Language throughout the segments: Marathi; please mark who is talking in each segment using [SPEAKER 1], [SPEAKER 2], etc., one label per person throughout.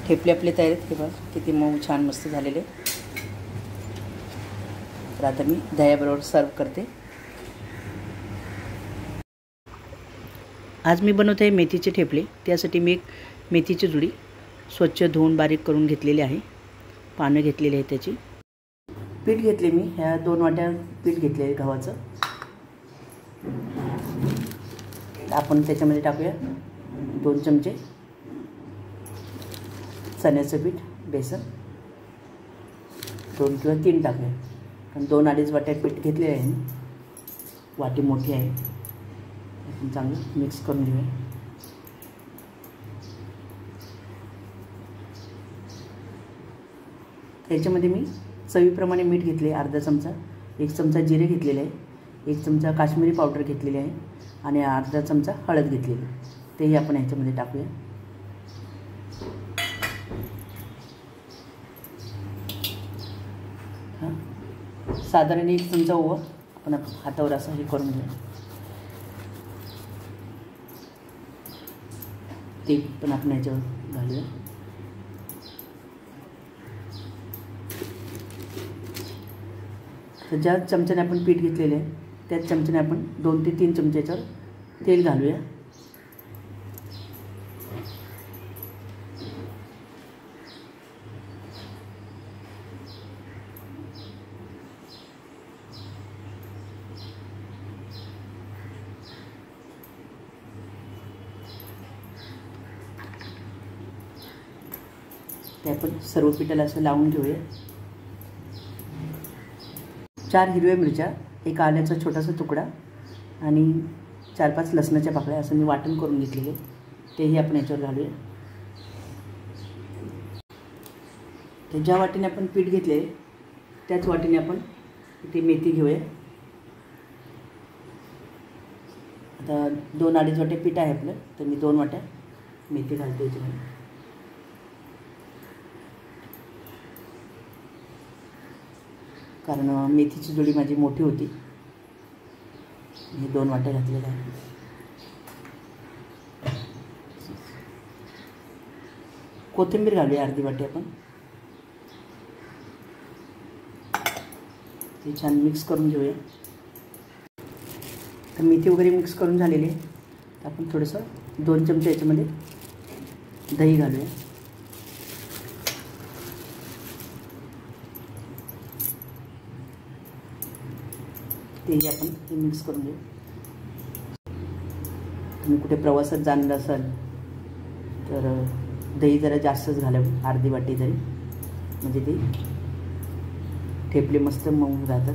[SPEAKER 1] ठेपले आपले तयार आहेत. हे बघा किती मऊ छान मस्त झालेले. तर आता मी दह्याबरोबर सर्व करते. आज मी बनवत आहे मेथीचे ठेपले. त्यासाठी मी एक मेथीची जुडी स्वच्छ धुवून बारीक करून घेतलेली आहे. पानं घेतलेली आहे त्याची. पीठ घेतले मी. ह्या 2 वाट्या पीठ घेतले आहे गव्हाचं. आपण त्याच्यामध्ये टाकूया 2 चमचे चण्याचं पीठ, बेसन 2 किंवा 3 टाकूया. कारण 2-2.5 वाट्या पीठ घेतले आहे. वाटी मोठी आहे. आपण चांगलं मिक्स करून घेऊया. त्याच्यामध्ये मी चवीप्रमाणे मीठ घेतले अर्धा चमचा, 1 चमचा जिरे घेतलेले आहे, 1 चमचा काश्मीरी पावडर घेतलेली आहे आणि अर्धा चमचा हळद घेतलेली. तेही आपण ह्याच्यामध्ये टाकूया. साधारण 1 चमचा ओवा आपण हातावर असं हे करून घेऊया. ते पण आपण ह्याच्यावर घालूया. तर ज्या चमच्याने आपण पीठ घेतलेले आहे त्याच चमच्याने आपण 2 ते 3 चमचे याच्यावर तेल घालूया. ते आपण सर्व पिठाला असं लावून घेऊया. 4 हिरव्या मिरच्या, 1 आल्याचा छोटासा तुकडा आणि 4-5 लसणाच्या पाकळ्या असं मी वाटण करून घेतलेले. तेही आपण याच्यावर घालूया. तर ज्या वाटीने आपण पीठ घेतले त्याच वाटीने आपण इथे मेथी घेऊया. आता 2-2.5 वाट्या पीठ आहे आपलं, तर मी 2 वाट्या मेथी घालते याच्यामध्ये. कारण मेथीची जुडी माझी मोठी होती. हे 2 वाट्या घातलेल्या आहे. कोथिंबीर घालूया अर्धी वाटी आपण. ते छान मिक्स करून घेऊया. तर मेथी वगैरे मिक्स करून झालेली आहे. तर आपण थोडंसं 2 चमचे याच्यामध्ये दही घालूया. तेही आपण हे मिक्स करून घेऊ. तुम्ही कुठे प्रवासात जाणार असाल तर दही जरा जास्तच घालावं, अर्धी वाटी तरी, म्हणजे ते ठेपले मस्त मऊ राहतात.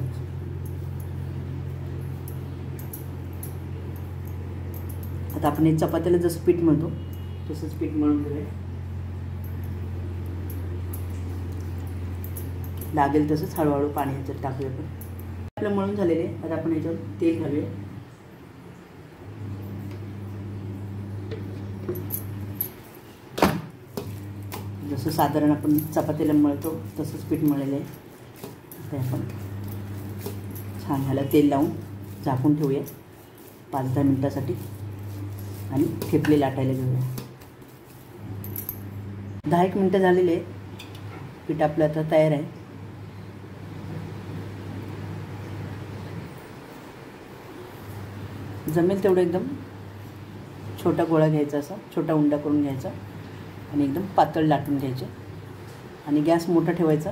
[SPEAKER 1] आता आपण हे चपात्याला जसं पीठ मळतो तसंच पीठ मळून घेऊया. लागेल तसंच हळूहळू पाणी ह्याच्यात टाकूया. आपण आपलं मळून झालेले. आता आपण याच्यावर तेल घालूया. जसं साधारण आपण चपातीला मळतो तसंच पीठ मळलेलं आहे. ते आपण छान ह्याला तेल लावून झाकून ठेवूया 5-10 मिनिटासाठी आणि ठेपले लाटायला घेऊया. 10-1 मिनटं झालेले आहे. पीठ आपलं आता तयार आहे. जमेल तेवढं एकदम छोटा गोळा घ्यायचा, असा छोटा उंडा करून घ्यायचा आणि एकदम पातळ लाटून घ्यायचे. आणि गॅस मोठा ठेवायचा,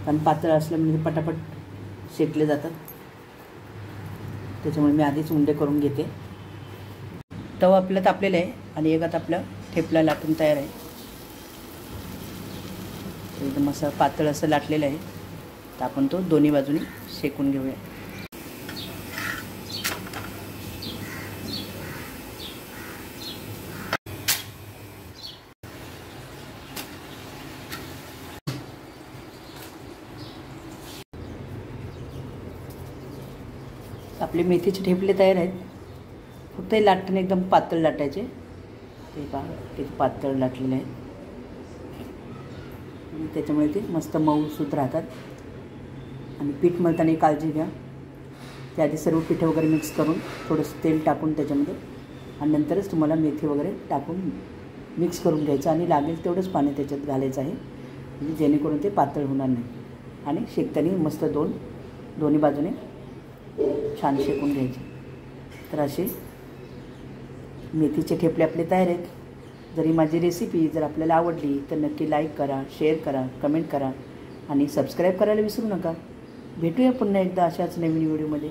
[SPEAKER 1] कारण पातळ असल्यामुळे पटापट शेकले जातात. त्याच्यामुळे मी आधीच उंडे करून घेते. तवा आपलं तापलेलं आहे आणि एकात आपलं ठेपला लाटून तयार आहे. एकदम असं पातळ असं लाटलेलं आहे. तर आपण तो दोन्ही बाजूनी शेकून घेऊया. आपले मेथीचे ठेपले तयार आहेत. फक्त हे लाटणे एकदम पातळ लाटायचे. ते पहा किती पातळ लाटलेले आहेत. त्याच्यामुळे ते मस्त मऊसूत राहतात. आणि पीठ मळताना काळजी घ्या. त्याआधी सर्व पीठ वगैरे मिक्स करून थोडंसं तेल टाकून त्याच्यामध्ये आणि नंतरच तुम्हाला मेथी वगैरे टाकून मिक्स करून घ्यायचं आणि लागेल तेवढंच पाणी त्याच्यात घालायचं आहे, म्हणजे जेणेकरून ते पातळ होणार नाही. आणि शेकताना मस्त दोन्ही बाजूने छान शेकून घ्यायचे. तर असे मेथीचे ठेपले आपले तयार आहेत. जरी माझी रेसिपी जर आपल्याला आवडली तर नक्की लाईक करा, शेअर करा, कमेंट करा आणि सबस्क्राईब करायला विसरू नका. भेटूया पुन्हा एकदा अशाच नवीन व्हिडिओमध्ये.